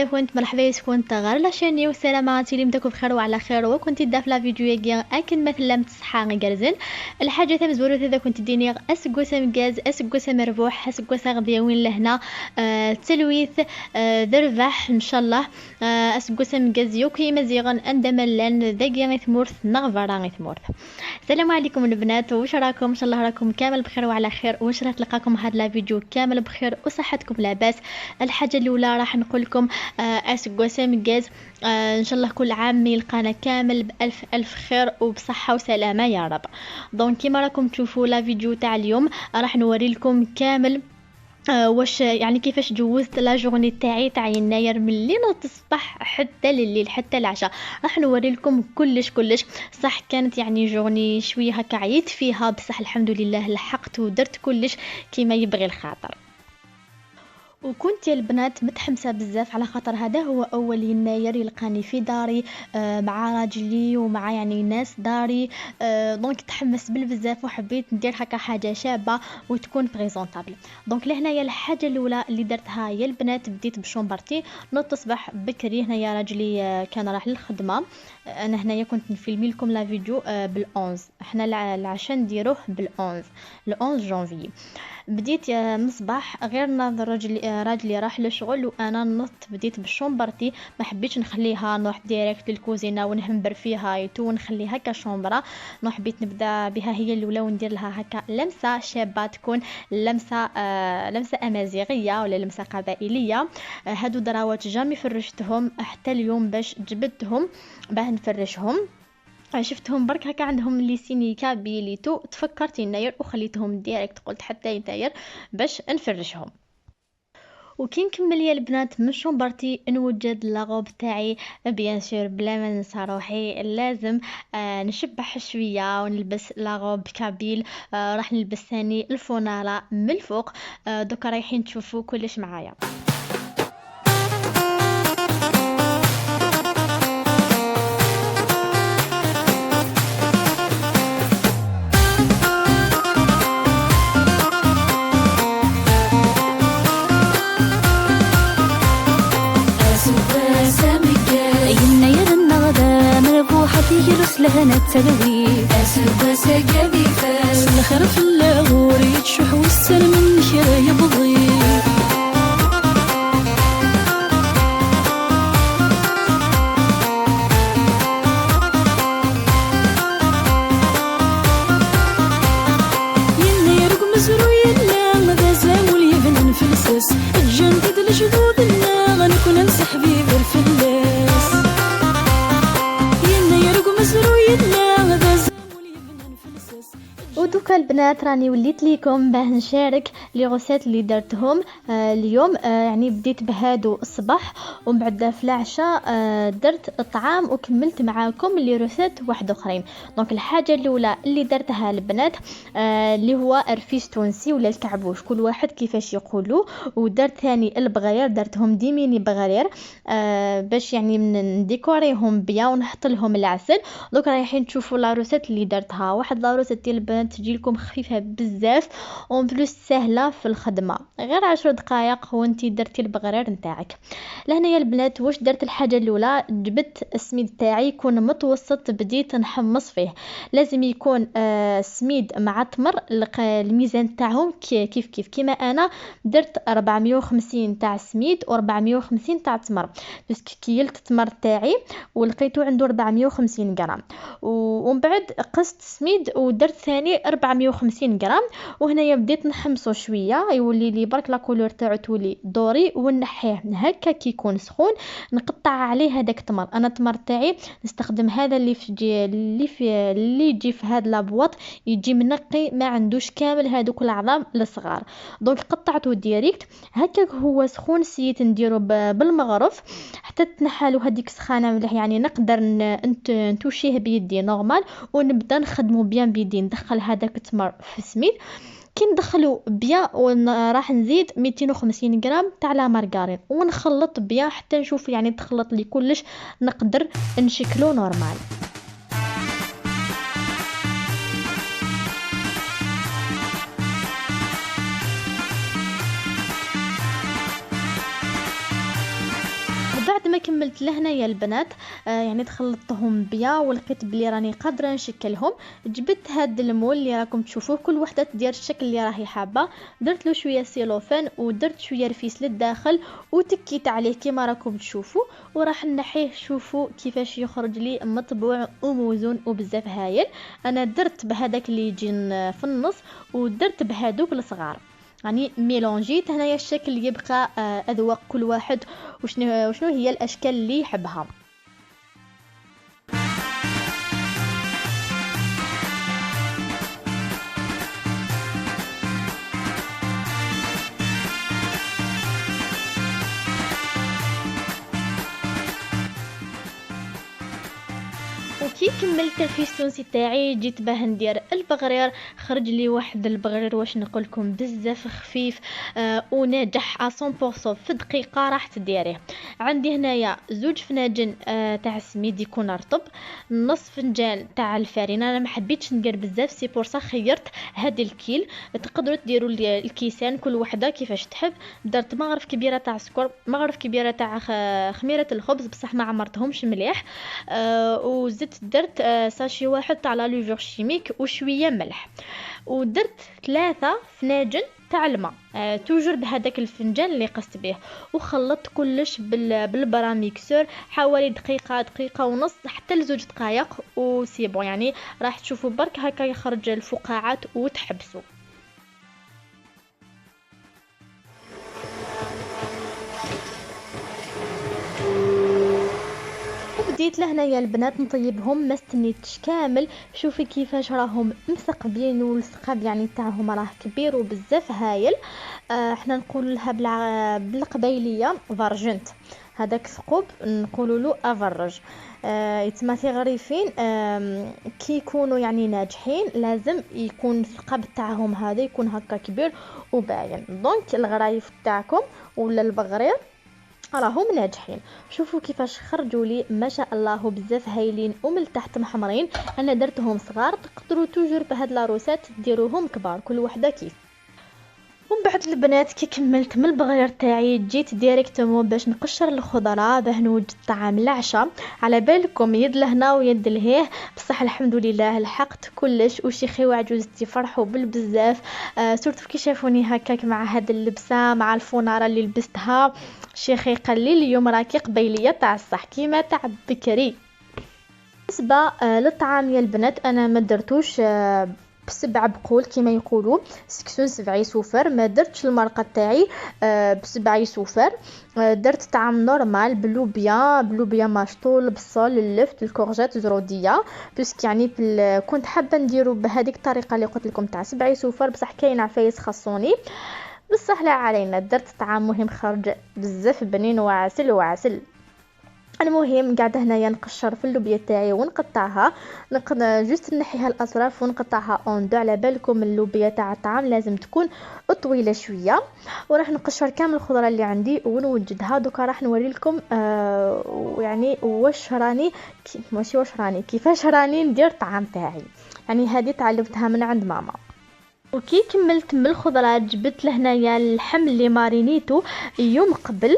الا كنت مرحبا يسكن غير لاشيني والسلامات اللي مداكم بخير وعلى خير وكنت داف لا فيديو ياكي اكن مثلا متصحى غرزن الحاجه تم زورو اذا كنت ديني اسكوسه مكاز اسكوسه مربوح اسكوسه غديوين لهنا تلويث ذرفح ان شاء الله اسكوسه مكاز يوكي مزيغن عندما لان ذاكي غيثمورث نغفرا غيثمورث. السلام عليكم البنات، واش راكم؟ ان شاء الله راكم كامل بخير وعلى خير، واش راح تلقاكم هاد لا فيديو كامل بخير وصحتكم لاباس. الحاجه الاولى راح نقول لكم اسكوسه مكاز ان شاء الله كل عام يلقانا كامل بالف الف خير وبصحه وسلامه يا رب. دونك كيما راكم تشوفوا لا فيديو تاع اليوم راح نوري لكم كامل واش يعني كيفاش جوزت لا جورني تاعي تاع يناير من اللي نوض الصباح حتى لليل حتى العشاء. راح نوري لكم كلش. صح كانت يعني جورني شويه هكا عييت فيها، بصح الحمد لله لحقت ودرت كلش كيما يبغي الخاطر. وكنت يا البنات متحمسه بزاف على خاطر هذا هو اول يناير يلقاني في داري مع راجلي ومع يعني ناس داري. دونك تحمست بزاف وحبيت ندير هكا حاجه شابه وتكون بريزونطابل. دونك لهنايا الحاجه الاولى اللي درتها يا البنات بديت بشومبرتي. نوض الصباح بكري، هنايا راجلي كان راح للخدمه، انا هنايا كنت نفيلمي لكم لا فيديو بال11. احنا العشاء نديروه بال11 جانفي. بديت يا مصباح غير ناظر راجلي راح للشغل وانا نط بديت بالشومبرتي، ما حبيتش نخليها نروح ديريكت للكوزينه ونهمبر فيها يتو نخليها كشومبره. حبيت نبدا بها هي الاولى وندير لها هكا لمسه شابه، تكون لمسه امازيغيه ولا لمسه قبائليه. هادو دراوات جامي فرشتهم حتى اليوم باش جبدتهم باه نفرشهم. شفتهم برك هكا عندهم لي سيني كابيليتو، تفكرت يناير وخليتهم ديريكت قلت حتى يناير باش نفرشهم. وكي نكمل يا البنات من شومبرتي نوجد لاغوب تاعي بيان سور بلا ما ننسى روحي لازم نشبح شويه ونلبس لاغوب كابيل. راح نلبس ثاني الفوناله من الفوق. دوكا رايحين تشوفوا كلش معايا. يجلس لهنا التلوي أسبس قبي فاس الخير في العور يتشح والسلم من خير يبضي ينيرق مزروي اللي ذا زاول يبنن في السس الجندد الجدود اللي غنكون نسح بيه بالفلاس ودوكا البنات راني وليت ليكم باه نشارك لي غوسات اللي درتهم اليوم. يعني بديت بهادو الصباح ومن بعد في العشاء درت الطعام وكملت معاكم لي روسات واحد اخرين. دونك الحاجه الاولى اللي درتها البنات اللي هو رفيش تونسي ولا الكعبوش كل واحد كيفاش يقولوا. ودرت ثاني البغير، درتهم ديميني بغرير باش يعني نديكوريهم بيان ونحط لهم العسل. دوك رايحين تشوفوا لا روسات اللي درتها. واحد لا روسات ديال البنات تجي لكم خفيفه بزاف اون بلوس سهله في الخدمه، غير 10 دقائق وانتي درتي البغرير نتاعك. لهنا يا البنات واش درت الحاجه الاولى جبت السميد تاعي يكون متوسط، بديت نحمص فيه. لازم يكون سميد مع تمر الميزان تاعهم كيف كيما انا درت 450 تاع سميد و450 تاع تمر، بس كيلت التمر تاعي ولقيته عنده 450 غرام ومن بعد قست سميد ودرت ثاني 450 غرام. وهنايا بديت نحمصو شويه يولي لي برك لا كولور تاعو تولي دوري ونحيه هكا كي يكون سخون. نقطع عليه هذاك التمر. انا التمر تاعي نستخدم هذا اللي يجي في هذا لابواط يجي منقي ما عندوش كامل هذوك العظام الصغار. دونك قطعته ديريكت هكا هو سخون. سيت نديرو بالمغرف حتى تنحالو هذيك سخانه مليح، يعني نقدر نتوشيه بيدي نورمال ونبدا نخدمو بيان بيدي. ندخل هذاك التمر في السميد كي ندخلو بيان راح نزيد 250 غرام تاع لا مارغرين ونخلط بيان حتى نشوف يعني تخلط لي كلش نقدر نشكلو نورمال. كما كملت لهنايا البنات يعني تخلطتهم بيا ولقيت بلي راني قادره نشكلهم. جبت هاد المول اللي راكم تشوفوه كل وحده تدير الشكل اللي راهي حابه، درت له شويه سيلوفان ودرت شويه رفيس للداخل وتكيت عليه كما راكم تشوفوا، وراح نحيه. شوفوا كيفاش يخرج لي مطبوع وموزون وبزاف هايل. انا درت بهذاك اللي يجي في النص ودرت بهذوك الصغار، يعني ميلونجيت هنايا الشكل يبقى اذواق كل واحد وشنو هي الاشكال اللي يحبها. وكي كملت الفيستونسي تاعي جيت باه ندير البغرير. خرج لي واحد البغرير واش نقولكم بزاف خفيف وناجح 100% في دقيقه راح تديريه. عندي هنايا زوج فناجن تاع السميد يكون رطب، نص فنجان تاع الفارينه. انا ما حبيتش ندير بزاف سي بور سا خيرت هذا الكيل. تقدروا ديروا الكيسان كل وحده كيفاش تحب. درت مغرف كبيره تاع سكر، مغرف كبيره تاع خميره الخبز بصح ما عمرتهمش مليح، وزدت درت ساشي واحد تاع لا لوفور شيميك وشويه ملح، ودرت 3 فناجن تاع الماء توجور بهذاك الفنجان اللي قست به، وخلطت كلش بالبراميكسور حوالي دقيقه ونص حتى لزوج دقائق وسي بون. يعني راح تشوفوا برك هكا يخرج الفقاعات وتحبسوا. بديت لهنايا البنات نطيبهم، ما استنيتش كامل. شوفي كيفاش راهم مثقبين والثقاب يعني تاعهم راه كبير وبزاف هايل. احنا نقول لها بالقبيليه فرجنت، هذاك ثقوب نقولوا له افرج. يتما غريفين كي يكونوا يعني ناجحين لازم يكون الثقب تاعهم هذا يكون هكا كبير وباين. دونك الغرايف تاعكم ولا البغرير راهم ناجحين. شوفوا كيفاش خرجوا لي ما شاء الله بزاف هايلين ومن تحت محمرين. انا درتهم صغار، تقدروا توجور بهاد لاروسات ديروهم كبار كل وحده كيف. ومن بعد البنات كي كملت من البغير تاعي جيت ديريكتومون باش نقشر الخضره باه نوجد طعام العشاء. على بالكم يد لهنا ويد لهيه، بصح الحمد لله لحقت كلش. وشيخي وعجوزتي فرحوا بالبزاف سورتو كي شافوني هكاك مع هاد اللبسه مع الفوناره اللي لبستها. شيخي قال لي اليوم راكي قبيليه تاع الصح كيما تاع بكري. بالنسبه للطعام يا البنات انا ما درتوش ب7 بقول كما يقولوا سكسون 7 صفر. ما درتش المرقه تاعي ب7 صفر، درت طعام نورمال بلوبيا مشطول، بصل، اللفت، الكورجات، زروديه. بس يعني كنت حابه نديرو بهذيك الطريقه اللي قلت لكم تاع 7 صفر، بصح كاين عفايس خاصوني بصح لا علينا. درت طعام مهم خرج بزاف بنين وعسل. المهم قاعده هنايا نقشر في اللوبيا تاعي ونقطعها، جوست نحيها الاطراف ونقطعها اوندو. على بالكم اللوبيا تاع الطعام لازم تكون طويله شويه. وراح نقشر كامل الخضره اللي عندي ونوجدها. دوكا راح نوري لكم يعني كيفاش راني ندير الطعام تاعي. يعني هذه تعلمتها من عند ماما. وكي كملت من الخضرات جبت لهنايا اللحم اللي مارينيتو يوم قبل.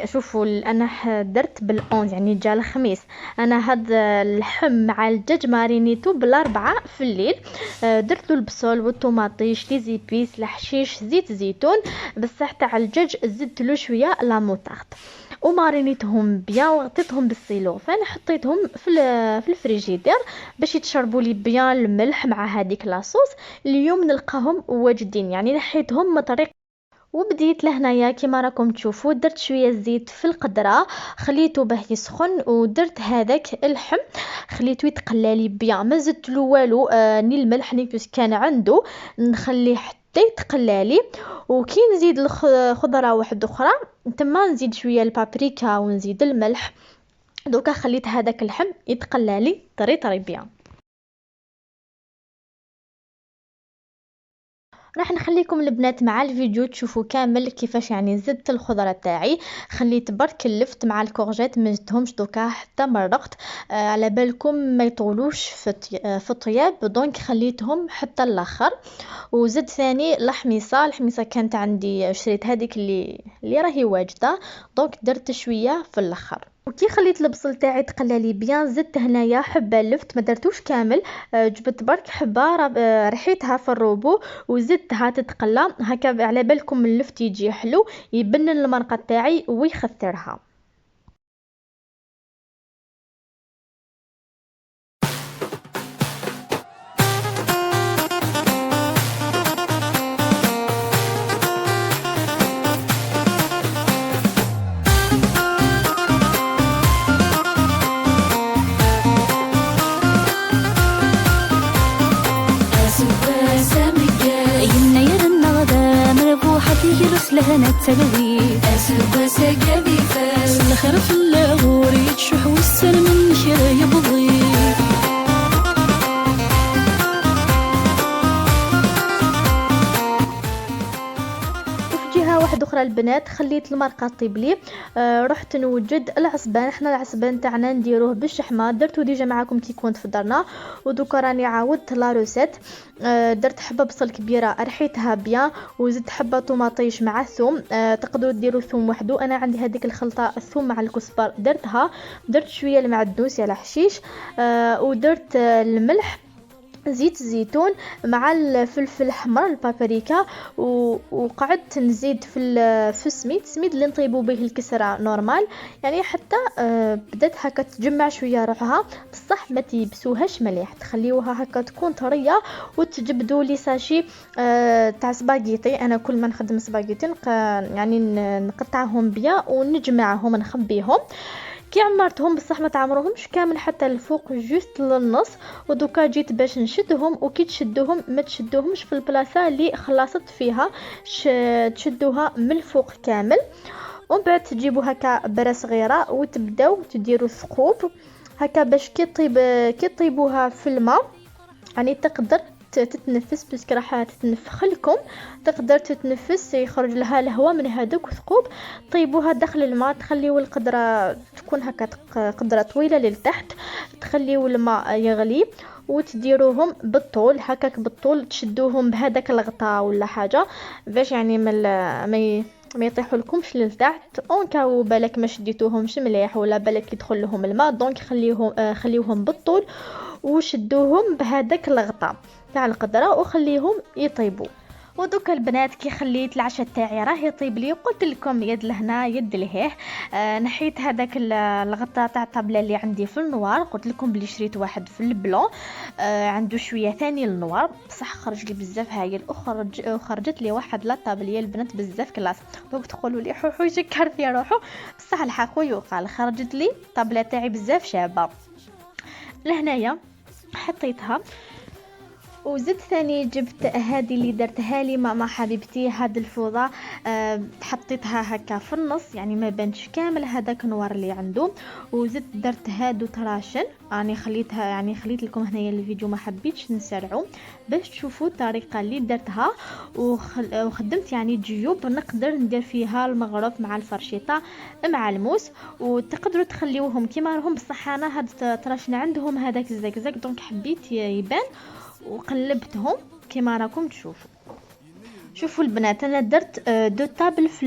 شوفوا انا درت بالأونز يعني جا الخميس. انا هاد اللحم مع الدجاج مارينيتو بالاربعه في الليل. درت له البصل والطوماطيش لي زيبيس الحشيش زيت زيتون، بصح تاع الدجاج زدت له شويه لا موطارد ومارينيتهم بيان وغطيتهم بالسيلوفان. حطيتهم في الفريجيدير باش يتشربوا لي بيان الملح مع هذيك لاصوص. اليوم نلقاهم واجدين يعني نحيتهم من طريق. وبديت لهنايا كما راكم تشوفوا درت شويه زيت في القدره خليته باه يسخن، ودرت هذاك اللحم خليته يتقلى لي بيان. ما زدت له والو ني الملح ني بس كان عنده نخليه حتى يتقلى لي. وكي نزيد الخضره واحده اخرى تما نزيد شويه البابريكا ونزيد الملح. دوكا خليت هذاك اللحم يتقلى لي طري بيان. راح نخليكم البنات مع الفيديو تشوفوا كامل كيفاش يعني زدت الخضره تاعي. خليت برك اللفت مع الكورجيت، ما زدتهمش دوكا حتى مرقت. على بالكم ما يطولوش في الطياب، دونك خليتهم حتى الاخر. وزد ثاني الحميصه كانت عندي، شريت هذيك اللي راهي واجده، دونك درت شويه في الاخر. وكي خليت البصل تاعي تقلى لي بيان، زدت هنايا حبه لفت، ما درتوش كامل. جبت برك حبه رحيتها في الروبو وزدتها تتقلى هكا. على بالكم اللفت يجي حلو، يبنن المرقه تاعي ويخثرها. لهنا تلوي أسبس قبي فاس الخير في اللغور يتشح والسلم من شرا يبضي. واحده اخرى البنات، خليت المرقه طيب لي. رحت نوجد العصبان. احنا العصبان تاعنا نديروه بالشحمه، درتو ديجا معاكم كي كنت في درنا، ودوكا راني عاودت لا روسيت. درت حبه بصل كبيره رحيتها بيان، وزدت حبه طوماطيش مع الثوم. تقدروا ديروا الثوم وحده، انا عندي هذيك الخلطه الثوم مع الكزبر درتها. درت شويه المعدنوس يا الحشيش، ودرت الملح، زيت الزيتون مع الفلفل الحمر البابريكا. وقعدت نزيد في السميد اللي نطيبوا به الكسره نورمال، يعني حتى بدات هكا تجمع شويه روحها، بصح ما تيبسوهاش مليح، تخليوها هكا تكون طريه. وتجبدوا لي ساشي تاع سباغيتي. انا كل ما نخدم سباغيتي يعني نقطعهم بيا ونجمعهم نخبيهم كي عمرتهم، بصح ما تعمروهمش كامل حتى الفوق، جوست للنص. ودوكا جيت باش نشدهم، وكي تشدوهم ما تشدوهمش في البلاصه اللي خلصت فيها، تشدوها من الفوق كامل. ومن بعد تجيبوا هكا بره صغيره وتبداو تديروا ثقوب هكا باش كي طيبوها في الماء، يعني تقدر تتنفس، بس راح تتنفخ لكم، تقدر تتنفس، يخرج لها الهواء من هذوك ثقوب. طيبوها داخل الماء، تخليو القدره تكون هكا قدره طويله للتحت، تخليو الماء يغلي وتديروهم بالطول هكاك بالطول، تشدوهم بهذاك الغطاء ولا حاجه باش يعني ما يطيحوا لكمش للتحت. اون كاو بالك ما شديتوهمش مليح ولا بالك يدخل لهم الماء، دونك خليوهم بالطول وشدوهم بهذاك الغطاء تاع القدره وخليهم يطيبوا. ودوك البنات كي خليت العشاء تاعي راه يطيب لي، قلت لكم يد لهنا يد لهيه. نحيت هذاك الغطاء تاع الطابله اللي عندي في النوار، قلت لكم بلي شريت واحد في البلون عنده شويه ثاني النوار، بصح خرج لي بزاف هايل، وخرجت لي واحد لا طابليه البنات بزاف كلاس. دونك تقولوا لي حوحو يشكر في روحو، بصح الحق ويقال خرجت لي الطابله تاعي بزاف شابه. لهنايا حطيتها، وزدت ثاني جبت هذه اللي درتها لي ماما حبيبتي، هاد الفوضى حطيتها هكا في النص يعني ما بانش كامل هذاك النوار اللي عنده. وزدت درت هادو تراشن، خليت لكم هنايا الفيديو، ما حبيتش نسرعو باش تشوفوا الطريقه اللي درتها. وخدمت يعني جيوب نقدر ندير فيها المغرف مع الفرشيطه مع الموس، وتقدروا تخليوهم كيما راهم، بصح انا هاد تراشن عندهم هذاك الزقزق، دونك حبيت يبان وقلبتهم كما راكم تشوفوا. شوفوا البنات، انا درت دو طابل في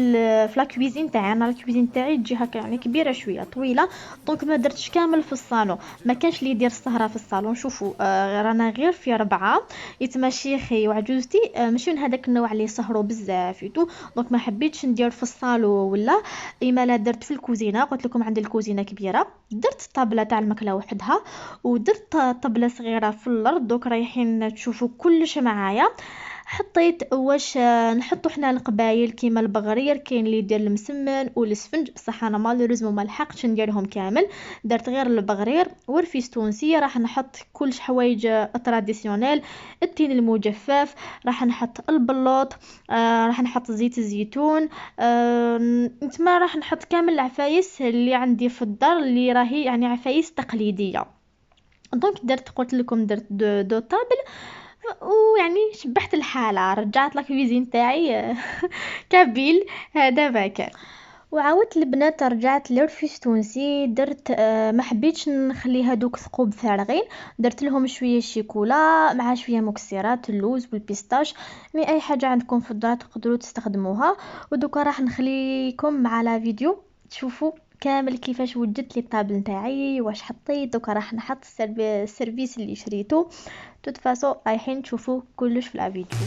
لا كويزين تاعي. انا الكويزين تاعي تجي هكا يعني كبيره شويه طويله، دونك ما درتش كامل في الصالون، ما كانش اللي يدير السهره في الصالون. شوفوا رانا غير في 4 يتمشيخي وعجوزتي، ماشي من هذاك النوع اللي يسهروا بزاف يتو، دونك ما حبيتش ندير في الصالون ولا اما لا درت في الكوزينه. قلت لكم عندي الكوزينه كبيره، درت الطابله تاع الماكله وحدها، ودرت طابله صغيره في الارض. دوك رايحين تشوفوا كلش معايا. حطيت واش نحطو حنا القبايل كيما البغرير، كاين اللي يدير المسمن والسفنج، بصح انا مالوريزمون ما لحقتش نديرهم كامل، درت غير البغرير والرفيس تونسي. راح نحط كل حوايج تراديسيونيل، التين المجفف، راح نحط البلوط، راح نحط زيت الزيتون، نتما راح نحط كامل العفايس اللي عندي في الدار اللي راهي يعني عفايس تقليديه. دونك قلت لكم درت دو طابل ويعني شبحت الحالة، رجعت لاكويزين تاعي كابيل هذا كان. وعاودت البنات رجعت لرفيش تونسي، درت ما حبيتش نخلي هادوك ثقوب فارغين، درت لهم شويه شيكولا مع شويه مكسرات اللوز والبيستاش. مي اي حاجه عندكم في الدار تقدروا تستخدموها. ودوكا راح نخليكم مع لا فيديو تشوفوا كامل كيفاش وجدت لي الطابل نتاعي واش حطيت. دوكا راح نحط السيرفيس اللي شريته. توت فاسو رايحين تشوفوا كلش في لا فيديو.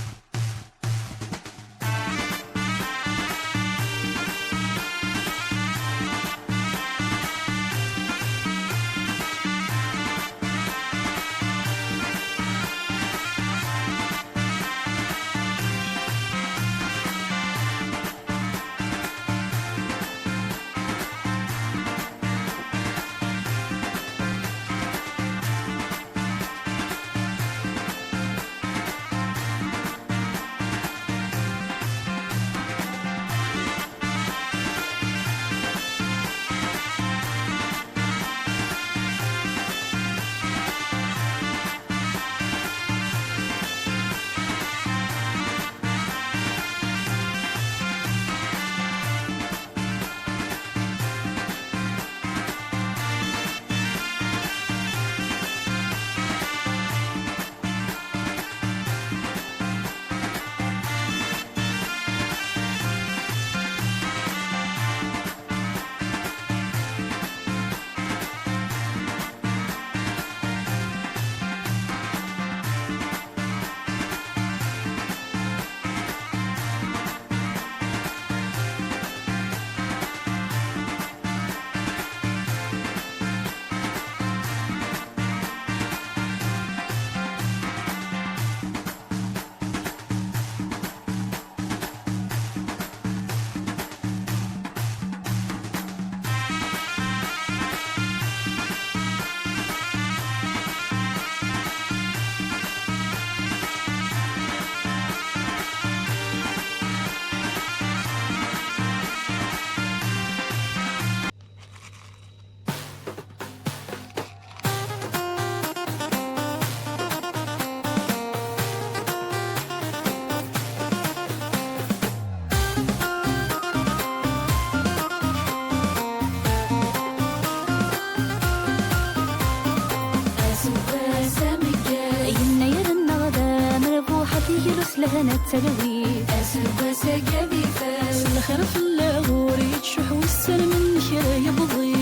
لهنا التلوي أسبس قبي فاس الخير في اللاغور يتشح والسلم من شرا يبضي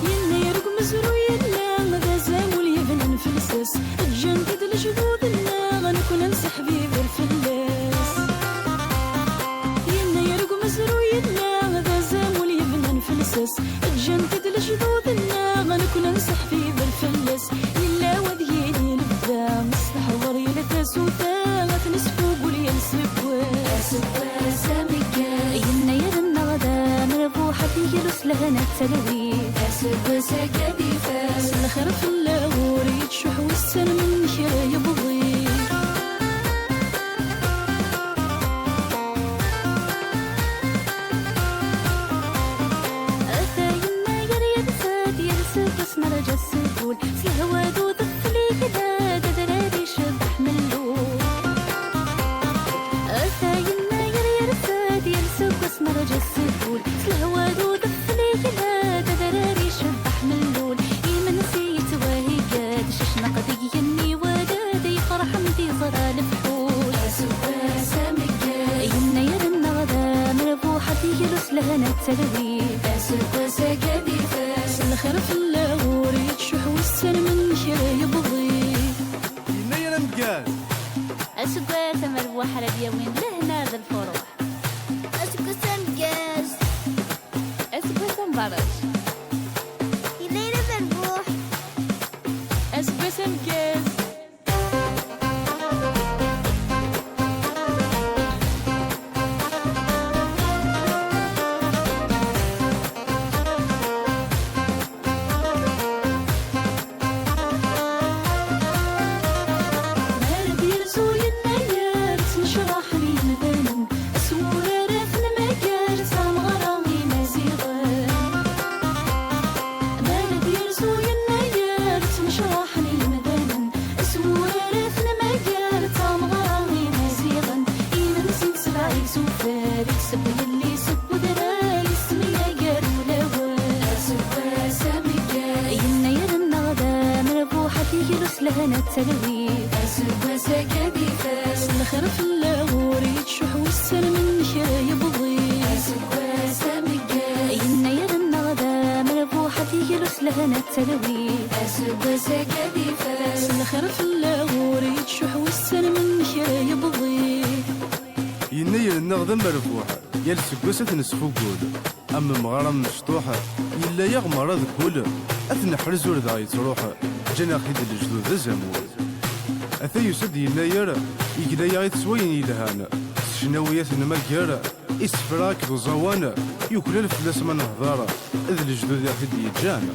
ينا يرق مزرو يلا ماذا زامل يبنن في السس الجنة الجدود لنا غنكون نمسح بيه بالفلاس ينا يرق مزرو يلا ماذا زامل يبنن في السس الجنة الجدود لنا غنكون نمسح فيه بالفلاس يلا وذيني نبدا مستحضر يلتا سوتا غتنسفو قولي نسبوا أسبوا سامك ينا يرنا غدا مربوحة فيه رسلنا التلوي أسبوا سكبي فاس الخير في اللاغور يتشح والسلم من شرا يبضي مرج السبول في الهوا دود الثلي كذا دراري شبح من اللون أثاينا يرفاد يرسك مرج السبول في الهوا دود الثلي كذا دراري شبح من اللون يمن نسيت وهي قاد ششنا قد يني وداد يفرح مدي زرا الفحول أسوا سامك يمنا يرنا غدا مربوحة يرس لهنا التلوي أسوا سكبي فاس الخير في اللاغور يتشح والسلم من شرا يبضي ينير مقال أسقى مربوحة لديوين لهنا ذا الفروح أسقى سمجاز أسقى سنبرش ينير مربوح أسقى سمجاز ورثنا مقال تمغراني مزيغا ينسي سبعي سوفار يكسب اللي يسب ودرا يسمي قال ولوان أسوا سامقال ينا يرنا غدا مربوحة يجلس لهنا التلوي أسوا سكادي فاس الخير في العور يتشح والسر من شاي بضي أسوا سامقال ينا يرنا غدا مربوحة يجلس لهنا التلوي أسوا سكادي فاس الخير في العور يتشح والسر من شاي بضي ينير النغدة مرفوح يال سكوسة نسفو قول أما مغارم مشطوحة يلا يغمر ذكول أثنى حرزور ذا يتروح جانا خيد الجدود الزمول أثا يسد ينير يقلا يغيتسوين يلهان شناويات نمكر إسفراك ذو زوان يوكل الفلاس من هضارة إذ الجدود يخيد يجانا